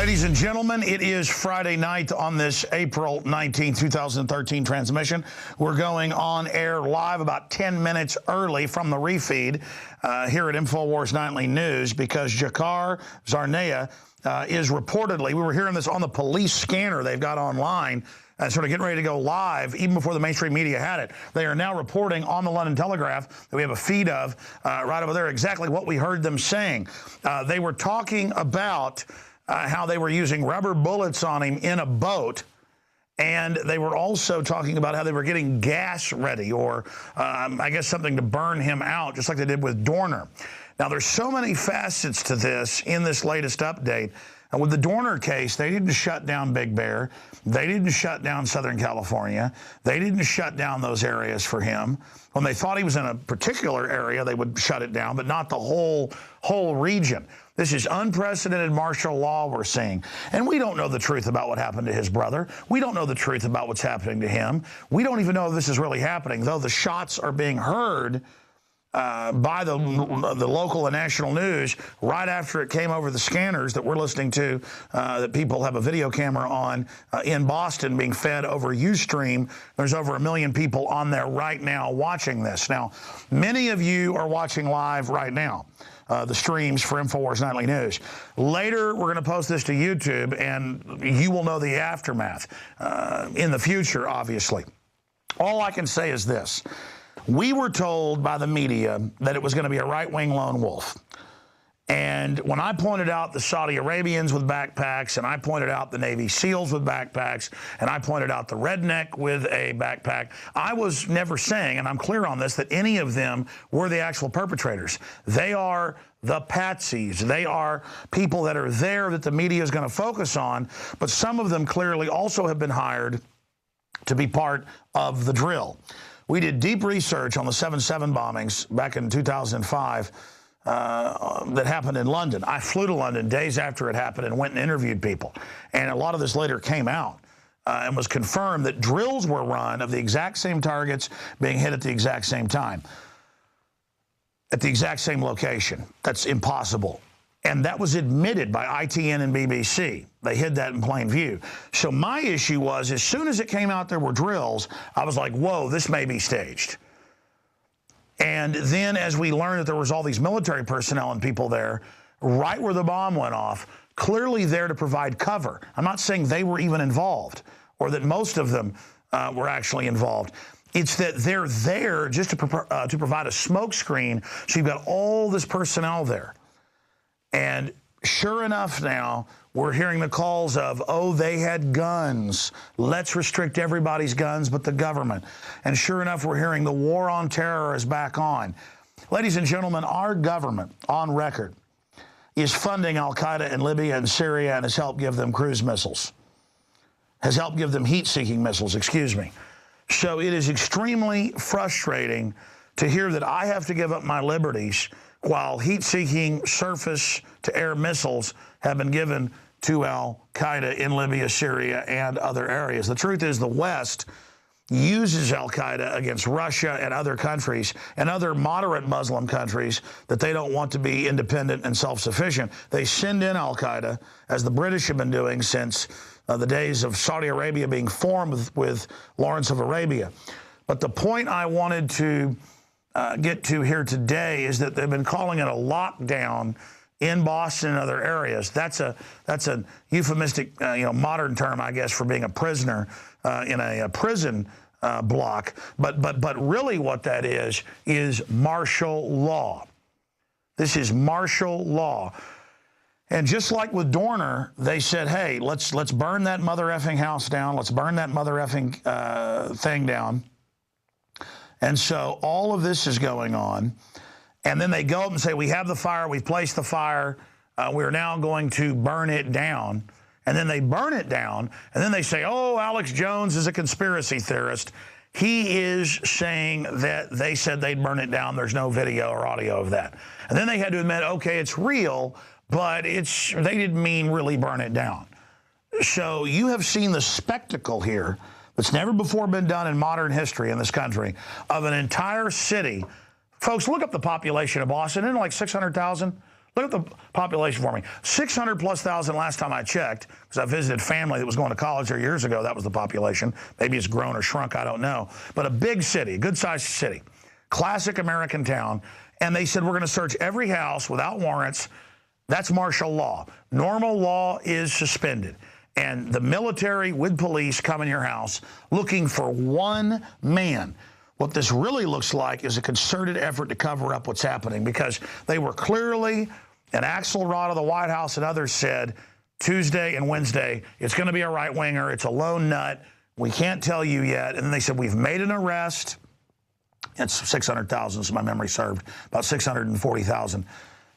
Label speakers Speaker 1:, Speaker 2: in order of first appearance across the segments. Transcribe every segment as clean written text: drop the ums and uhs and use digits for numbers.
Speaker 1: Ladies and gentlemen, it is Friday night on this April 19, 2013 transmission. We're going on air live about 10 minutes early from the refeed here at InfoWars Nightly News because Dzhokhar Tsarnaev is reportedly, we were hearing this on the police scanner they've got online, sort of getting ready to go live even before the mainstream media had it. They are now reporting on the London Telegraph that we have a feed of right over there exactly what we heard them saying. They were talking about how they were using rubber bullets on him in a boat, and they were also talking about how they were getting gas ready, or I guess something to burn him out, just like they did with Dorner. Now, there's so many facets to this in this latest update. And with the Dorner case, they didn't shut down Big Bear. They didn't shut down Southern California. They didn't shut down those areas for him. When they thought he was in a particular area, they would shut it down, but not the whole region. This is unprecedented martial law we're seeing. And we don't know the truth about what happened to his brother. We don't know the truth about what's happening to him. We don't even know if this is really happening, though the shots are being heard by the local and national news right after it came over the scanners that we're listening to, that people have a video camera on in Boston being fed over Ustream. There's over 1 million people on there right now watching this. Now, many of you are watching live right now, the streams for InfoWars Nightly News. Later, we're going to post this to YouTube, and you will know the aftermath in the future, obviously. All I can say is this. We were told by the media that it was going to be a right-wing lone wolf. And when I pointed out the Saudi Arabians with backpacks, and I pointed out the Navy SEALs with backpacks, and I pointed out the redneck with a backpack, I was never saying, and I'm clear on this, that any of them were the actual perpetrators. They are the patsies. They are people that are there that the media is going to focus on, but some of them clearly also have been hired to be part of the drill. We did deep research on the 7/7 bombings back in 2005 that happened in London. I flew to London days after it happened and went and interviewed people. And a lot of this later came out and was confirmed that drills were run of the exact same targets being hit at the exact same time, at the exact same location. That's impossible. And that was admitted by ITN and BBC. They hid that in plain view. So my issue was, as soon as it came out there were drills, I was like, whoa, this may be staged. And then as we learned that there was all these military personnel and people there, right where the bomb went off, clearly there to provide cover. I'm not saying they were even involved or that most of them were actually involved. It's that they're there just to provide a smoke screen, so you've got all this personnel there. And sure enough now, we're hearing the calls of, oh, they had guns. Let's restrict everybody's guns but the government. And sure enough, we're hearing the war on terror is back on. Ladies and gentlemen, our government, on record, is funding al-Qaeda in Libya and Syria and has helped give them cruise missiles. Has helped give them heat-seeking missiles, excuse me. So it is extremely frustrating to hear that I have to give up my liberties while heat-seeking surface-to-air missiles have been given to al-Qaeda in Libya, Syria, and other areas. The truth is the West uses al-Qaeda against Russia and other countries and other moderate Muslim countries that they don't want to be independent and self-sufficient. They send in al-Qaeda, as the British have been doing since the days of Saudi Arabia being formed with Lawrence of Arabia. But the point I wanted to get to here today is that they've been calling it a lockdown in Boston and other areas. That's a euphemistic, modern term, I guess, for being a prisoner in a prison block. But really what that is martial law. This is martial law. And just like with Dorner, they said, hey, let's burn that mother effing house down. Let's burn that mother effing thing down. And so all of this is going on. And then they go up and say, we have the fire, we've placed the fire, we're now going to burn it down. And then they burn it down, and then they say, oh, Alex Jones is a conspiracy theorist. He is saying that they said they'd burn it down. There's no video or audio of that. And then they had to admit, okay, it's real, but they didn't mean really burn it down. So you have seen the spectacle here that's never before been done in modern history in this country of an entire city. Folks, look up the population of Boston. Isn't it like 600,000? Look at the population for me. 600 plus thousand last time I checked, because I visited family that was going to college there years ago. That was the population. Maybe it's grown or shrunk, I don't know. But a big city, a good-sized city, classic American town. And they said, we're going to search every house without warrants. That's martial law. Normal law is suspended. And the military with police come in your house looking for one man. What this really looks like is a concerted effort to cover up what's happening, because they were clearly, and Axelrod of the White House and others said Tuesday and Wednesday, it's going to be a right-winger, it's a lone nut, we can't tell you yet. And then they said, we've made an arrest. It's 600,000, so my memory served, about 640,000.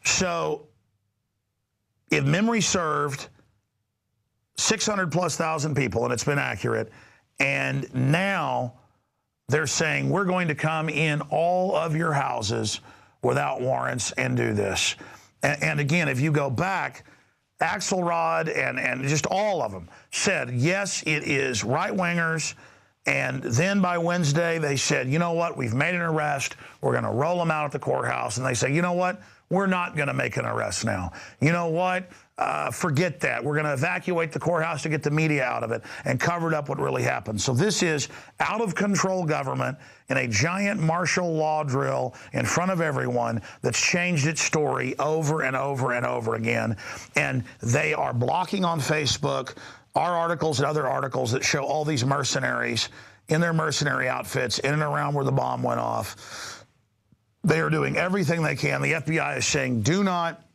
Speaker 1: So if memory served, 600 plus thousand people, and it's been accurate, and now they're saying we're going to come in all of your houses without warrants and do this. And again, if you go back, Axelrod and just all of them said, yes, it is right-wingers. And then by Wednesday, they said, you know what, we've made an arrest. We're going to roll them out at the courthouse. And they say, you know what, we're not going to make an arrest now. You know what, forget that. We're going to evacuate the courthouse to get the media out of it, and covered up what really happened. So this is out-of-control government in a giant martial law drill in front of everyone that's changed its story over and over and over again. And they are blocking on Facebook our articles and other articles that show all these mercenaries in their mercenary outfits in and around where the bomb went off. They are doing everything they can. The FBI is saying, do not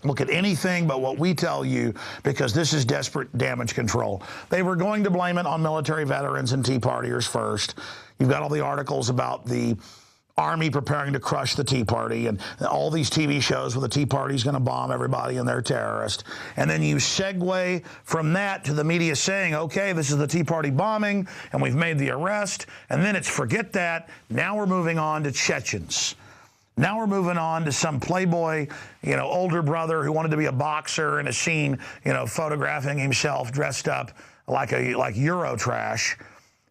Speaker 1: look at anything but what we tell you, because this is desperate damage control. They were going to blame it on military veterans and Tea Partiers first. You've got all the articles about the Army preparing to crush the Tea Party, and all these TV shows where the Tea Party is going to bomb everybody and they're terrorists. And then you segue from that to the media saying, okay, this is the Tea Party bombing, and we've made the arrest. And then it's forget that. Now we're moving on to Chechens. Now we're moving on to some playboy, older brother who wanted to be a boxer in a scene, photographing himself dressed up like Euro trash.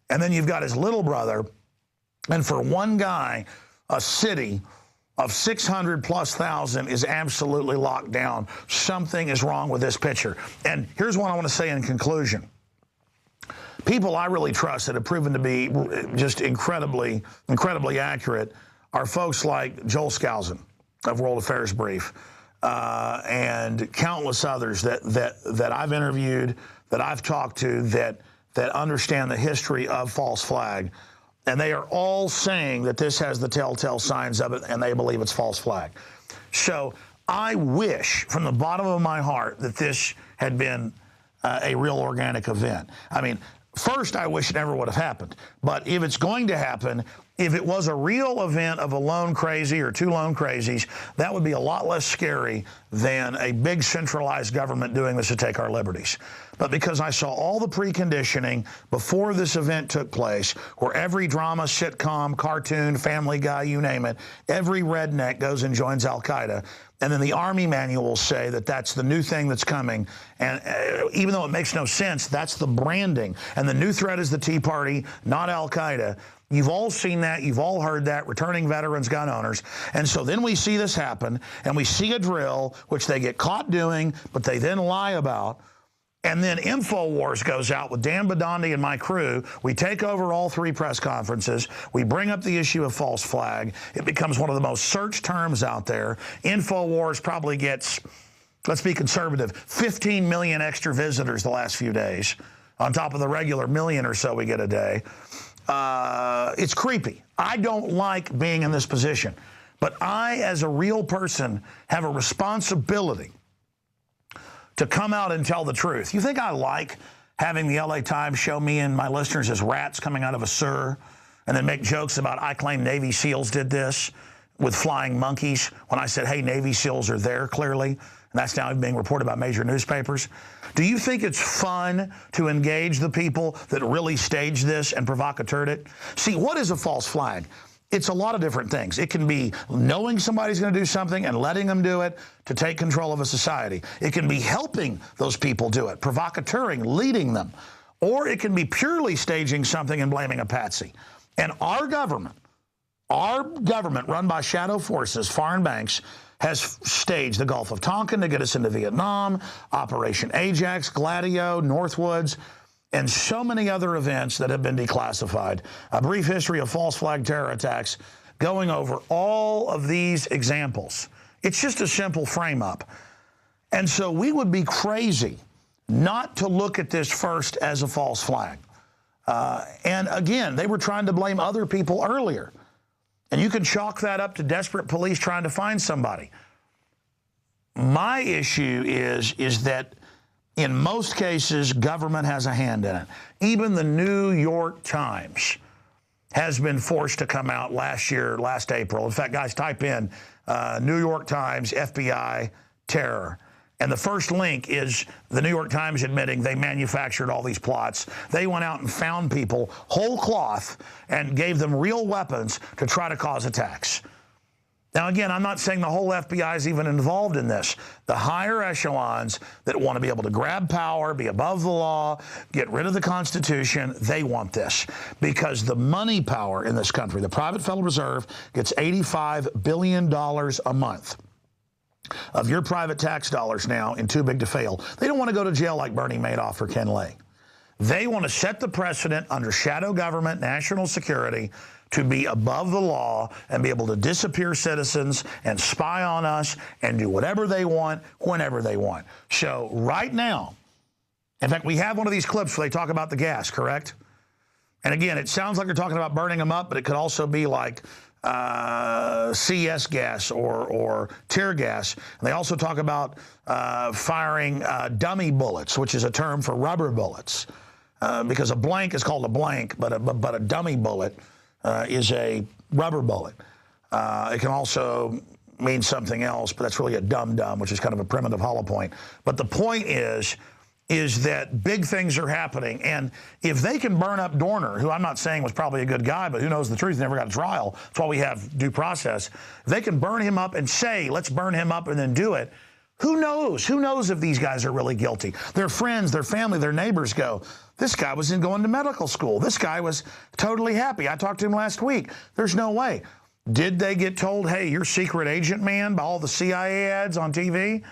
Speaker 1: And then you've got his little brother. And for one guy, a city of 600 plus thousand is absolutely locked down. Something is wrong with this picture. And here's what I want to say in conclusion. People I really trust that have proven to be just incredibly accurate are folks like Joel Skousen of World Affairs Brief, and countless others that I've interviewed, that I've talked to, that understand the history of false flag. And they are all saying that this has the telltale signs of it, and they believe it's false flag. So I wish from the bottom of my heart that this had been a real organic event. I mean, first, I wish it never would have happened. But if it's going to happen, if it was a real event of a lone crazy or two lone crazies, that would be a lot less scary than a big centralized government doing this to take our liberties. But because I saw all the preconditioning before this event took place, where every drama, sitcom, cartoon, Family Guy, you name it, every redneck goes and joins Al-Qaeda, and then the Army manuals say that that's the new thing that's coming. And even though it makes no sense, that's the branding. And the new threat is the Tea Party, not Al-Qaeda. You've all seen that. You've all heard that. Returning veterans, gun owners. And so then we see this happen, and we see a drill, which they get caught doing, but they then lie about. And then InfoWars goes out with Dan Badandi and my crew. We take over all three press conferences. We bring up the issue of false flag. It becomes one of the most searched terms out there. InfoWars probably gets, let's be conservative, 15 million extra visitors the last few days, on top of the regular million or so we get a day. It's creepy. I don't like being in this position. But I, as a real person, have a responsibility to come out and tell the truth. You think I like having the LA Times show me and my listeners as rats coming out of a sewer, and then make jokes about I claim Navy SEALs did this with flying monkeys, when I said, hey, Navy SEALs are there clearly, and that's now being reported by major newspapers? Do you think it's fun to engage the people that really staged this and provocateured it? See, what is a false flag? It's a lot of different things. It can be knowing somebody's going to do something and letting them do it to take control of a society. It can be helping those people do it, provocateuring, leading them. Or it can be purely staging something and blaming a patsy. And our government run by shadow forces, foreign banks, has staged the Gulf of Tonkin to get us into Vietnam, Operation Ajax, Gladio, Northwoods, and so many other events that have been declassified. A brief history of false flag terror attacks, going over all of these examples. It's just a simple frame-up. And so we would be crazy not to look at this first as a false flag. And again, they were trying to blame other people earlier. And you can chalk that up to desperate police trying to find somebody. My issue is that in most cases, government has a hand in it. Even the New York Times has been forced to come out last April. In fact, guys, type in New York Times, FBI, terror. And the first link is the New York Times admitting they manufactured all these plots. They went out and found people, whole cloth, and gave them real weapons to try to cause attacks. Now, again, I'm not saying the whole FBI is even involved in this. The higher echelons that want to be able to grab power, be above the law, get rid of the Constitution, they want this. Because the money power in this country, the private Federal Reserve gets $85 billion a month of your private tax dollars now in Too Big to Fail. They don't want to go to jail like Bernie Madoff or Ken Lay. They want to set the precedent under shadow government, national security, to be above the law and be able to disappear citizens and spy on us and do whatever they want, whenever they want. So right now, in fact, we have one of these clips where they talk about the gas, correct? And again, it sounds like they're talking about burning them up, but it could also be like CS gas or tear gas. And they also talk about firing dummy bullets, which is a term for rubber bullets, because a blank is called a blank, but a dummy bullet is a rubber bullet. It can also mean something else, but that's really a dum-dum, which is kind of a primitive hollow point. But the point is that big things are happening. And if they can burn up Dorner, who I'm not saying was probably a good guy, but who knows the truth, never got a trial. That's why we have due process. If they can burn him up and say, let's burn him up and then do it, who knows? Who knows if these guys are really guilty? Their friends, their family, their neighbors go, this guy was going to medical school. This guy was totally happy. I talked to him last week. There's no way. Did they get told, hey, you're secret agent man by all the CIA ads on TV?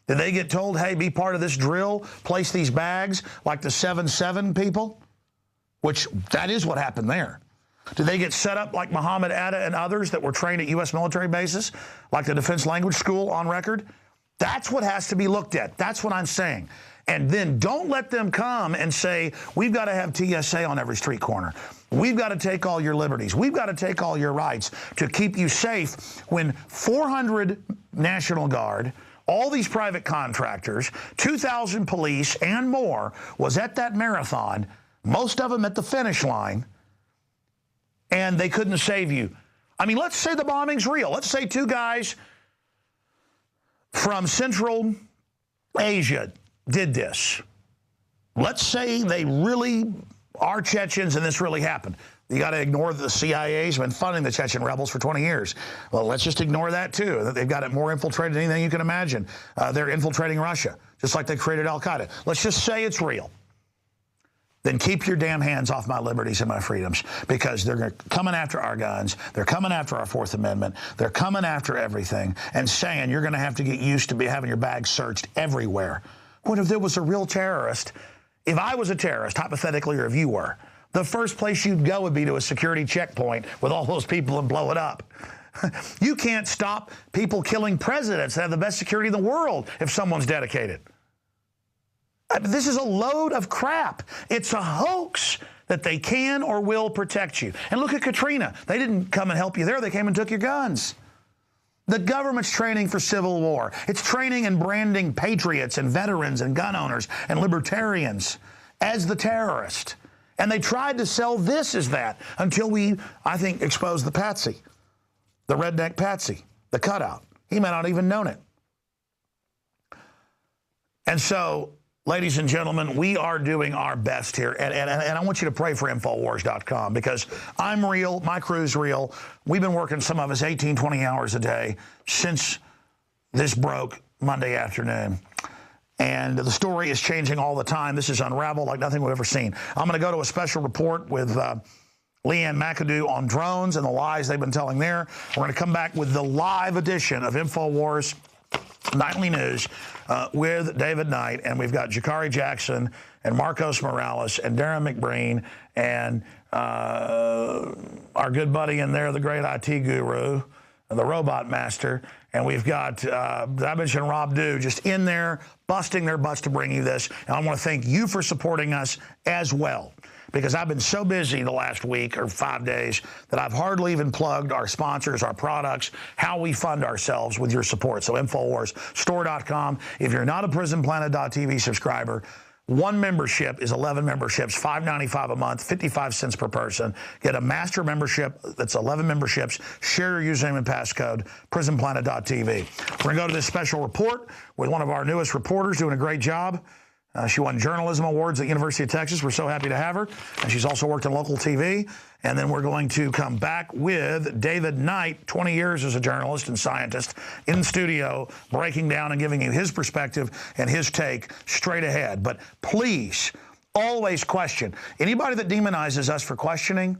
Speaker 1: Did they get told, hey, be part of this drill, place these bags like the 7-7 people? Which, that is what happened there. Did they get set up like Muhammad Atta and others that were trained at U.S. military bases, like the Defense Language School on record? That's what has to be looked at. That's what I'm saying. And then don't let them come and say, we've got to have TSA on every street corner. We've got to take all your liberties. We've got to take all your rights to keep you safe when 400 National Guard, all these private contractors, 2,000 police and more was at that marathon, most of them at the finish line, and they couldn't save you. I mean, let's say the bombing's real. Let's say two guys from Central Asia did this. Let's say they really are Chechens and this really happened. You got to ignore the CIA's been funding the Chechen rebels for 20 years. Well, let's just ignore that too. They've got it more infiltrated than anything you can imagine. They're infiltrating Russia, just like they created Al-Qaeda. Let's just say it's real. Then keep your damn hands off my liberties and my freedoms, because they're coming after our guns. They're coming after our Fourth Amendment. They're coming after everything and saying you're going to have to get used to having your bag searched everywhere. What if there was a real terrorist? If I was a terrorist, hypothetically, or if you were, the first place you'd go would be to a security checkpoint with all those people and blow it up. You can't stop people killing presidents that have the best security in the world if someone's dedicated. This is a load of crap. It's a hoax that they can or will protect you. And look at Katrina. They didn't come and help you there. They came and took your guns. The government's training for civil war. It's training and branding patriots and veterans and gun owners and libertarians as the terrorist. And they tried to sell this as that until we, I think, exposed the patsy, the redneck patsy, the cutout. He might not even known it. And so, ladies and gentlemen, we are doing our best here. And I want you to pray for Infowars.com, because I'm real. My crew's real. We've been working, some of us, 18, 20 hours a day since this broke Monday afternoon. And the story is changing all the time. This is unraveled like nothing we've ever seen. I'm going to go to a special report with Leanne McAdoo on drones and the lies they've been telling there. We're going to come back with the live edition of InfoWars Nightly News with David Knight, and we've got Jakari Jackson and Marcos Morales and Darren McBreen and our good buddy in there, the great IT guru, the robot master, and we've got, I mentioned Rob Dew, just in there busting their butts to bring you this. And I want to thank you for supporting us as well, because I've been so busy the last week or 5 days that I've hardly even plugged our sponsors, our products, how we fund ourselves with your support. So InfoWarsStore.com. If you're not a PrisonPlanet.tv subscriber, one membership is 11 memberships, $5.95 a month, 55 cents per person. Get a master membership that's 11 memberships. Share your username and passcode, PrisonPlanet.tv. We're going to go to this special report with one of our newest reporters doing a great job. She won journalism awards at University of Texas. We're so happy to have her. And she's also worked in local TV. And then we're going to come back with David Knight, 20 years as a journalist and scientist, in studio, breaking down and giving you his perspective and his take straight ahead. But please, always question. Anybody that demonizes us for questioning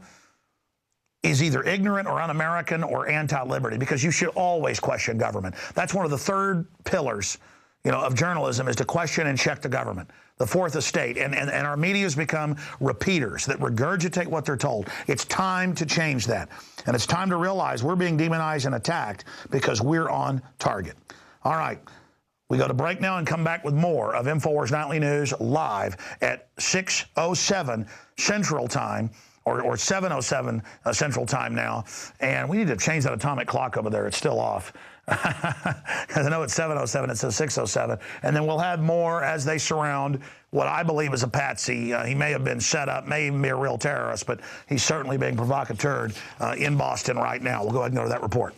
Speaker 1: is either ignorant or un-American or anti-liberty, because you should always question government. That's one of the third pillars, you know, of journalism, is to question and check the government, the fourth estate. And our media has become repeaters that regurgitate what they're told. It's time to change that. And it's time to realize we're being demonized and attacked because we're on target. All right. We go to break now and come back with more of InfoWars Nightly News live at 6:07 Central Time, or 7:07 Central Time now. And we need to change that atomic clock over there. It's still off. Because I know it's 7:07, it says 6:07. And then we'll have more as they surround what I believe is a patsy. He may have been set up, may even be a real terrorist, but he's certainly being provocateur in Boston right now. We'll go ahead and go to that report.